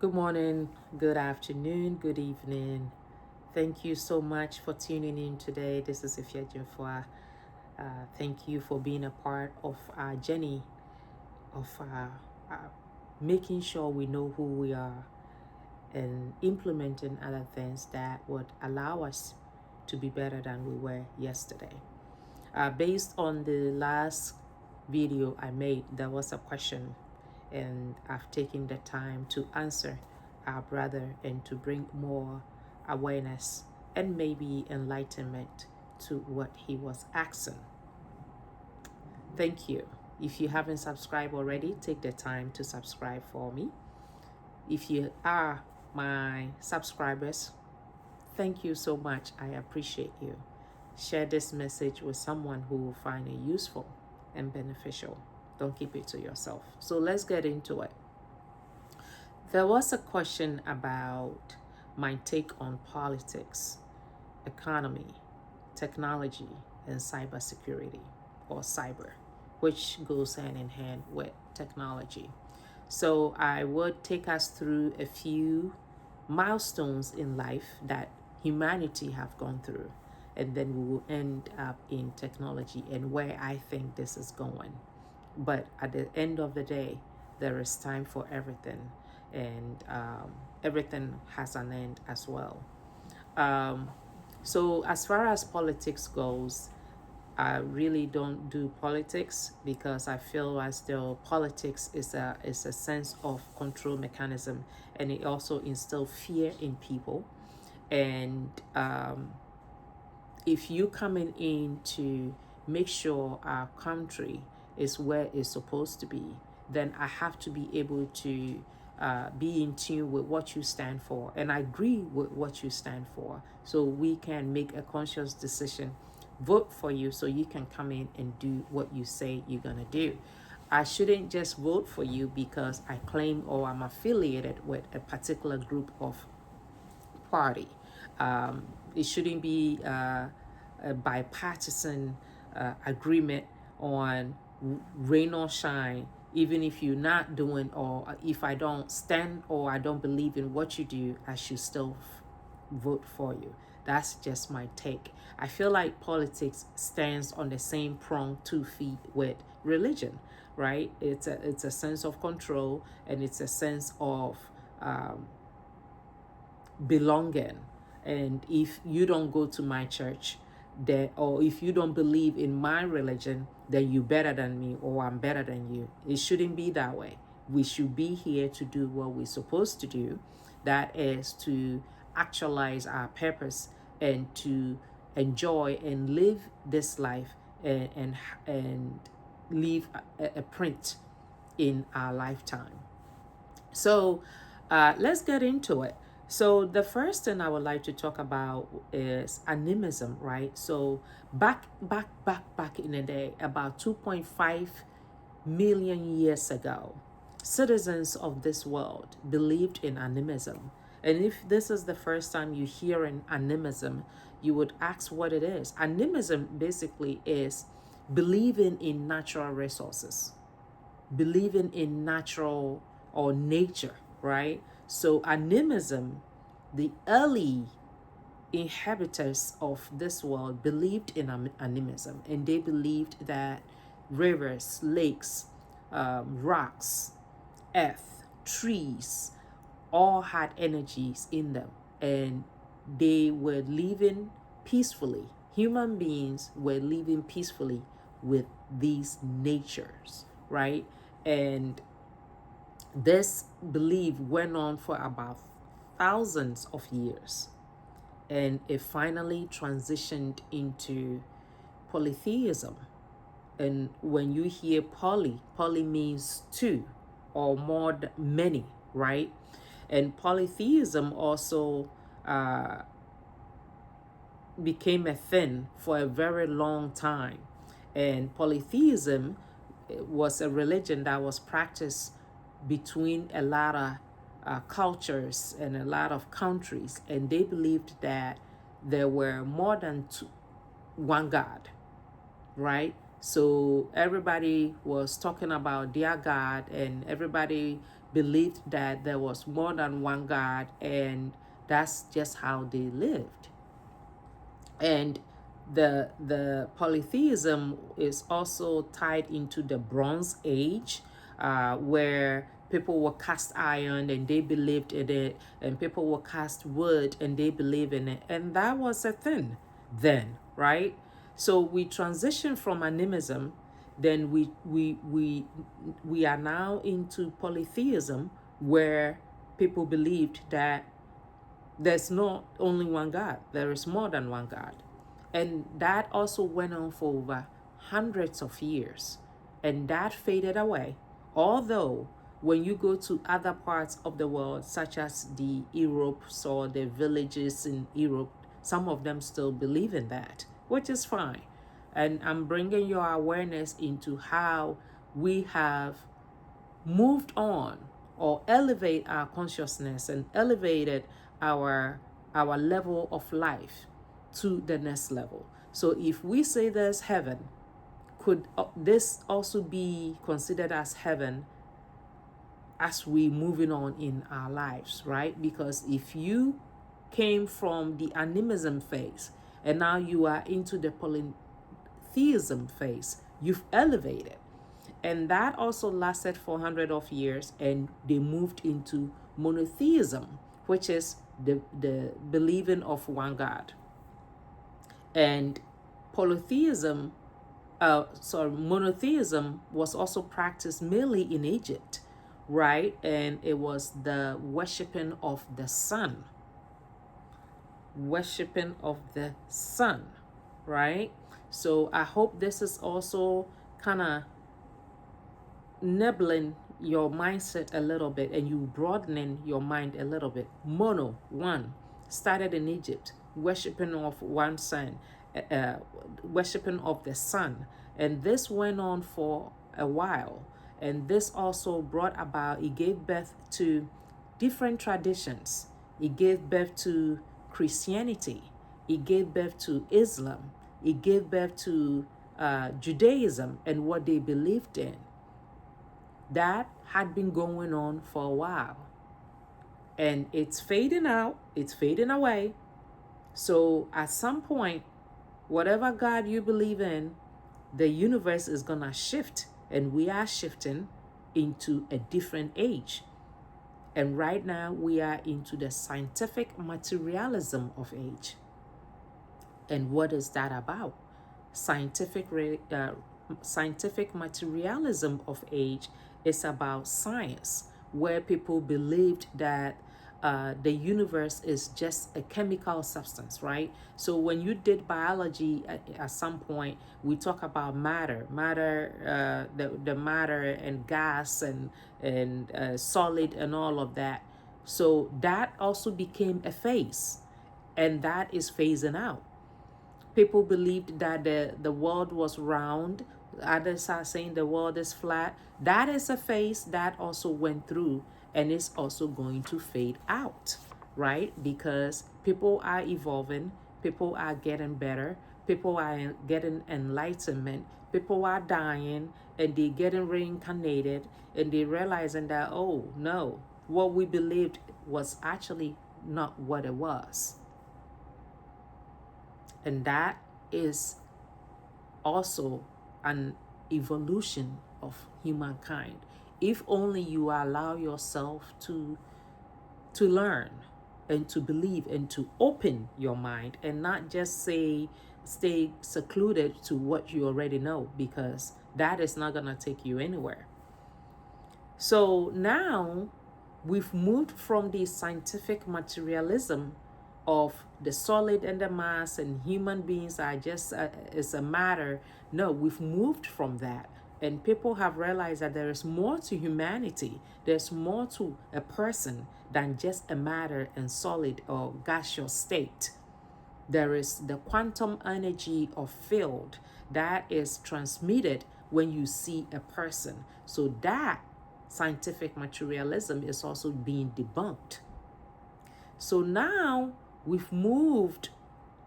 Good morning, good afternoon, good evening. Thank you so much for tuning in today. This is Ifya Jinfua. Thank you for being a part of our journey of making sure we know who we are and implementing other things that would allow us to be better than we were yesterday. Based on the last video I made, there was a question, and I've taken the time to answer our brother and to bring more awareness and maybe enlightenment to what he was asking. Thank you. If you haven't subscribed already, take the time to subscribe for me. If you are my subscribers, thank you so much. I appreciate you. Share this message with someone who will find it useful and beneficial. Don't keep it to yourself. So let's get into it. There was a question about my take on politics, economy, technology, and cybersecurity, or cyber, which goes hand in hand with technology. So I would take us through a few milestones in life that humanity have gone through, and then we will end up in technology and where I think this is going. But at the end of the day, there is time for everything, and everything has an end as well. Um, so as far as politics goes, I really don't do politics because I feel as though politics is a sense of control mechanism, and it also instills fear in people. And if you coming in to make sure our country is where it's supposed to be, then I have to be able to be in tune with what you stand for, and I agree with what you stand for, so we can make a conscious decision, vote for you, so you can come in and do what you say you're gonna do. I shouldn't just vote for you because I claim or I'm affiliated with a particular group of party. It shouldn't be a bipartisan agreement on rain or shine. Even if you're not doing, or if I don't stand or I don't believe in what you do, I should still vote for you. That's just my take. I feel like politics stands on the same prong 2 feet with religion, right? It's a sense of control, and it's a sense of belonging. And if you don't go to my church, that, or if you don't believe in my religion, then you're better than me or I'm better than you. It shouldn't be that way. We should be here to do what we're supposed to do, that is to actualize our purpose and to enjoy and live this life, and leave a print in our lifetime. So let's get into it. So the first thing I would like to talk about is animism, right? So back in the day, about 2.5 million years ago, citizens of this world believed in animism. And if this is the first time you hear an animism, you would ask what it is. Animism basically is believing in natural resources, believing in natural or nature, right? So animism, the early inhabitants of this world believed in animism, and they believed that rivers, lakes, rocks, earth, trees, all had energies in them, and they were living peacefully. Human beings were living peacefully with these natures, right? And this belief went on for about thousands of years, and it finally transitioned into polytheism. And when you hear poly means two or more than many, right? And polytheism also became a thing for a very long time. And polytheism was a religion that was practiced between a lot of cultures and a lot of countries, and they believed that there were more than one God, right? So everybody was talking about their God, and everybody believed that there was more than one God, and that's just how they lived. And the polytheism is also tied into the Bronze Age, where people were cast iron and they believed in it, and people were cast wood and they believe in it, and that was a thing then, right? So we transition from animism, then we are now into polytheism, where people believed that there's not only one God, there is more than one God. And that also went on for over hundreds of years. And that faded away. Although, when you go to other parts of the world, such as the Europe or the villages in Europe, some of them still believe in that, which is fine. And I'm bringing your awareness into how we have moved on, or elevate our consciousness and elevated our level of life to the next level. So if we say there's heaven, could this also be considered as heaven as we moving on in our lives, right? Because if you came from the animism phase and now you are into the polytheism phase, you've elevated. And that also lasted for hundreds of years, and they moved into monotheism, which is the believing of one God. And polytheism, monotheism was also practiced mainly in Egypt, right? And it was the worshiping of the sun, right? So I hope this is also kind of nibbling your mindset a little bit, and you broadening your mind a little bit. Mono, one, started in Egypt, worshiping of one sun, worshiping of the sun. And this went on for a while. And this also brought about, it gave birth to different traditions. It gave birth to Christianity. It gave birth to Islam. It gave birth to Judaism and what they believed in. That had been going on for a while, and it's fading out, it's fading away. So at some point, whatever God you believe in, the universe is gonna shift, and we are shifting into a different age. And right now we are into the scientific materialism of age. And what is that about? Scientific materialism of age is about science, where people believed that the universe is just a chemical substance, right? So when you did biology at some point, we talk about matter, the matter and gas and solid and all of that. So that also became a phase, and that is phasing out. People believed that the world was round. Others are saying the world is flat. That is a phase that also went through, and it's also going to fade out, right? Because people are evolving, people are getting better, people are getting enlightenment, people are dying, and they're getting reincarnated, and they're realizing that, oh no, what we believed was actually not what it was. And that is also an evolution of humankind. If only you allow yourself to learn and to believe and to open your mind, and not just stay secluded to what you already know, because that is not going to take you anywhere. So now we've moved from the scientific materialism of the solid and the mass, and human beings are just is a matter. No, we've moved from that, and people have realized that there is more to humanity. There's more to a person than just a matter and solid or gaseous state. There is the quantum energy of field that is transmitted when you see a person. So that scientific materialism is also being debunked. So now we've moved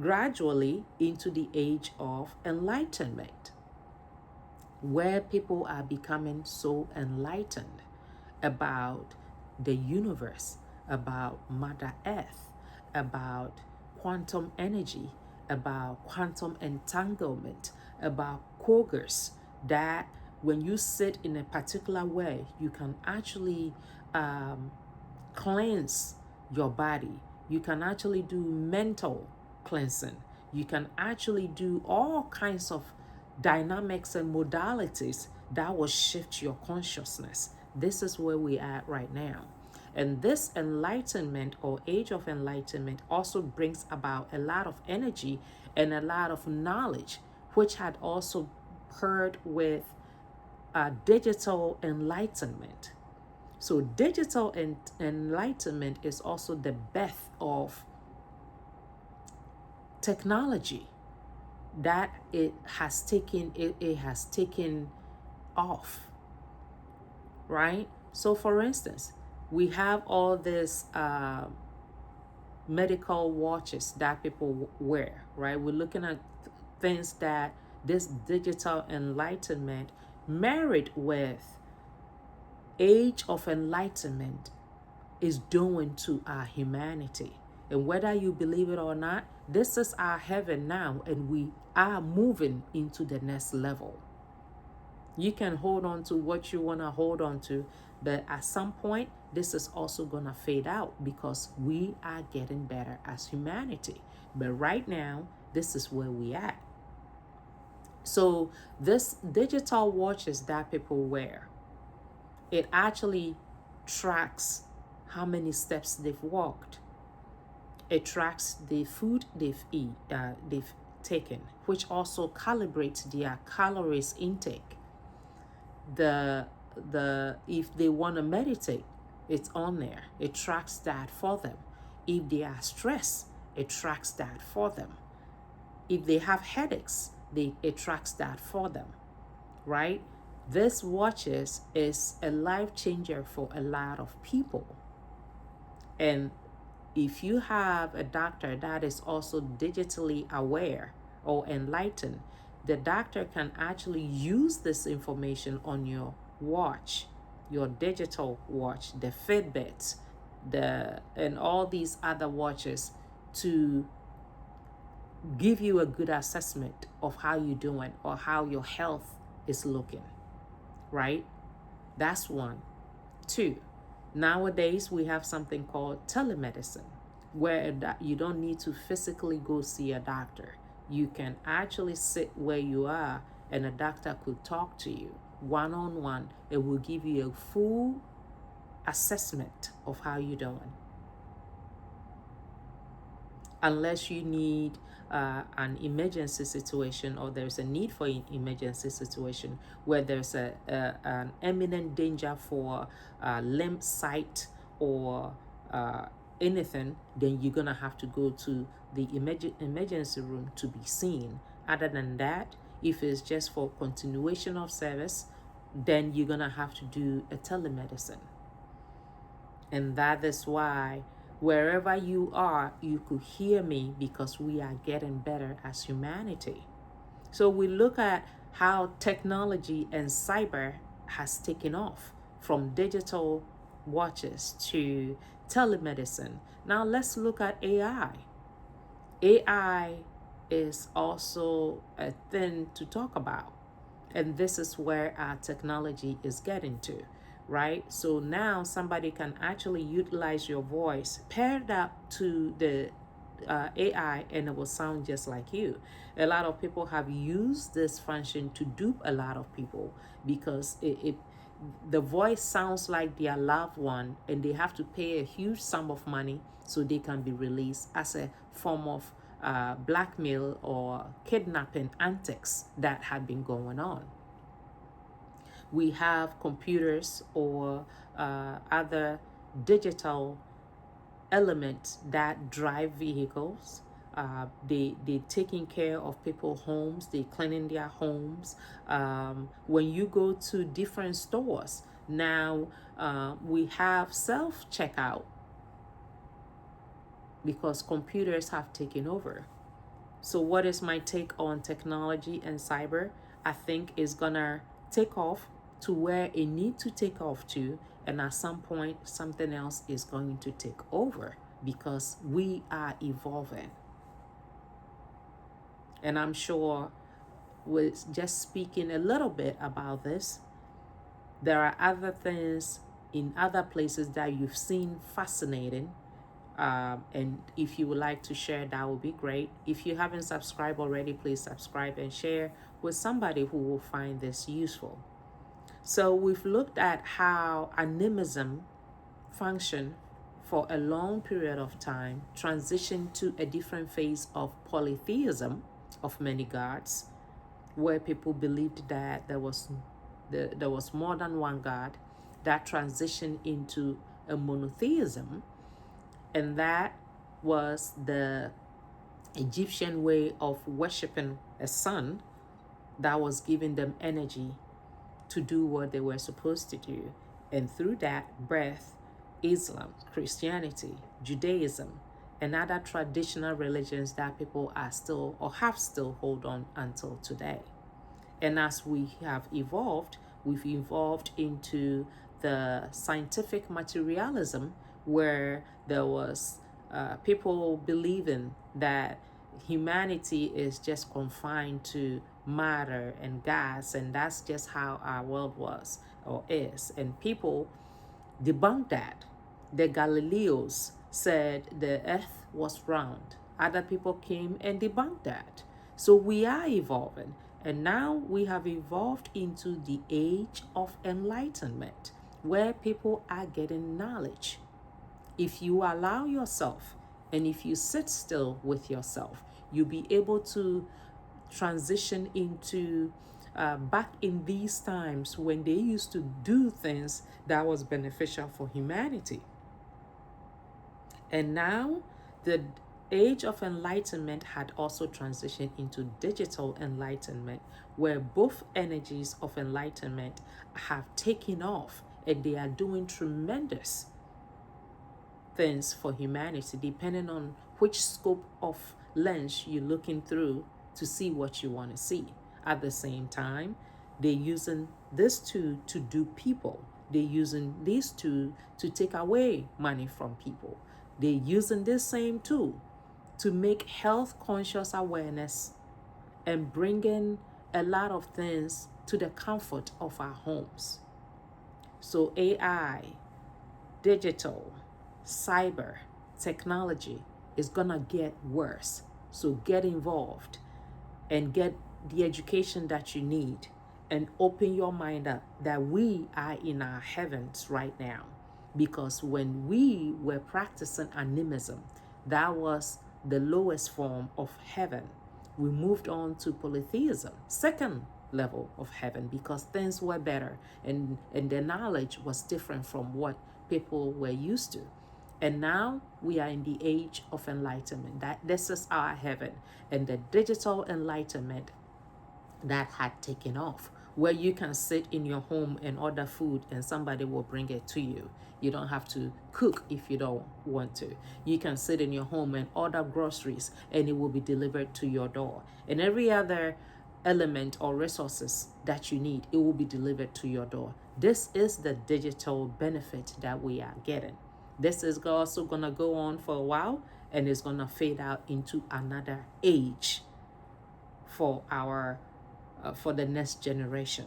gradually into the age of enlightenment. where people are becoming so enlightened about the universe, about Mother Earth, about quantum energy, about quantum entanglement, about cougars, that when you sit in a particular way, you can actually cleanse your body. You can actually do mental cleansing. You can actually do all kinds of dynamics and modalities that will shift your consciousness. This is where we are right now. And this enlightenment or age of enlightenment also brings about a lot of energy and a lot of knowledge, which had also paired with digital enlightenment. So digital enlightenment is also the birth of technology that it has taken off, right? So for instance, we have all this medical watches that people wear, right? We're looking at things that this digital enlightenment married with age of enlightenment is doing to our humanity. And whether you believe it or not, this is our heaven now, and we are moving into the next level. You can hold on to what you want to hold on to, but at some point, this is also going to fade out because we are getting better as humanity. But right now, this is where we are. So this digital watches that people wear, it actually tracks how many steps they've walked. It tracks the food they've taken, which also calibrates their calories intake. The if they want to meditate, it's on there. It tracks that for them. If they are stressed, it tracks that for them. If they have headaches, it tracks that for them, right? This watches is a life changer for a lot of people. And if you have a doctor that is also digitally aware or enlightened, the doctor can actually use this information on your watch, your digital watch, the Fitbits, and all these other watches to give you a good assessment of how you're doing or how your health is looking, right? That's one. Two, nowadays we have something called telemedicine, where you don't need to physically go see a doctor. You can actually sit where you are and a doctor could talk to you one-on-one. It will give you a full assessment of how you're doing. Unless you need an emergency situation, or there's a need for an emergency situation where there's an imminent danger for limb sight or anything, then you're gonna have to go to the emergency room to be seen. Other than that, if it's just for continuation of service, then you're gonna have to do a telemedicine. And that is why wherever you are, you could hear me, because we are getting better as humanity. So we look at how technology and cyber has taken off from digital watches to telemedicine. Now let's look at AI. AI is also a thing to talk about. And this is where our technology is getting to, right? So now somebody can actually utilize your voice paired up to the AI, and it will sound just like you. A lot of people have used this function to dupe a lot of people because the voice sounds like their loved one, and they have to pay a huge sum of money so they can be released as a form of blackmail or kidnapping antics that have been going on. We have computers or other digital elements that drive vehicles. They taking care of people's homes. They cleaning their homes. When you go to different stores now, we have self checkout because computers have taken over. So what is my take on technology and cyber? I think is gonna take off to where it need to take off to, and at some point something else is going to take over because we are evolving. And I'm sure with just speaking a little bit about this, there are other things in other places that you've seen fascinating. And if you would like to share, that would be great. If you haven't subscribed already, please subscribe and share with somebody who will find this useful. So we've looked at how animism functioned for a long period of time, transitioned to a different phase of polytheism of many gods, where people believed that there was more than one God. That transitioned into a monotheism, and that was the Egyptian way of worshiping a sun that was giving them energy to do what they were supposed to do. And through that birth Islam, Christianity, Judaism, and other traditional religions that people are still or have still hold on until today. And as we have evolved, we've evolved into the scientific materialism, where there was people believing that humanity is just confined to matter and gas, and that's just how our world was or is. And people debunked that. The Galileos said the earth was round. Other people came and debunked that. So we are evolving. And now we have evolved into the age of enlightenment, where people are getting knowledge. If you allow yourself and if you sit still with yourself, you'll be able to transition into back in these times when they used to do things that was beneficial for humanity. And now the age of enlightenment had also transitioned into digital enlightenment, where both energies of enlightenment have taken off and they are doing tremendous things for humanity, depending on which scope of lens you're looking through to see what you want to see. At the same time, they're using this tool to do people. They're using this tool to take away money from people. They're using this same tool to make health conscious awareness and bring in a lot of things to the comfort of our homes. So AI, digital, cyber, technology is gonna get worse. So get involved and get the education that you need and open your mind up that we are in our heavens right now. Because when we were practicing animism, that was the lowest form of heaven. We moved on to polytheism, second level of heaven, because things were better and the knowledge was different from what people were used to. And now we are in the age of enlightenment. That this is our heaven. And the digital enlightenment that had taken off, where you can sit in your home and order food and somebody will bring it to you. You don't have to cook if you don't want to. You can sit in your home and order groceries and it will be delivered to your door. And every other element or resources that you need, it will be delivered to your door. This is the digital benefit that we are getting. This is also going to go on for a while and it's going to fade out into another age for our for the next generation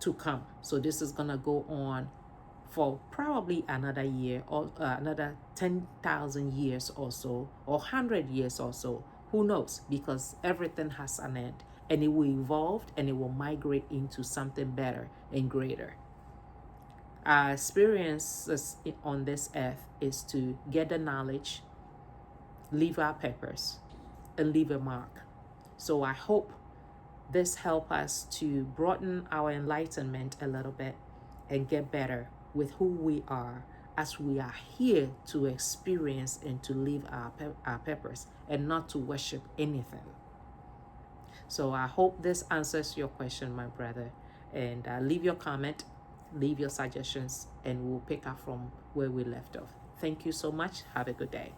to come. So this is going to go on for probably another year or another 10,000 years or so, or 100 years or so. Who knows? Because everything has an end and it will evolve and it will migrate into something better and greater. Our experiences on this earth is to get the knowledge, leave our purpose, and leave a mark. So I hope this helps us to broaden our enlightenment a little bit and get better with who we are, as we are here to experience and to live our purpose and not to worship anything. So I hope this answers your question, my brother. And leave your comment, leave your suggestions, and we'll pick up from where we left off. Thank you so much. Have a good day.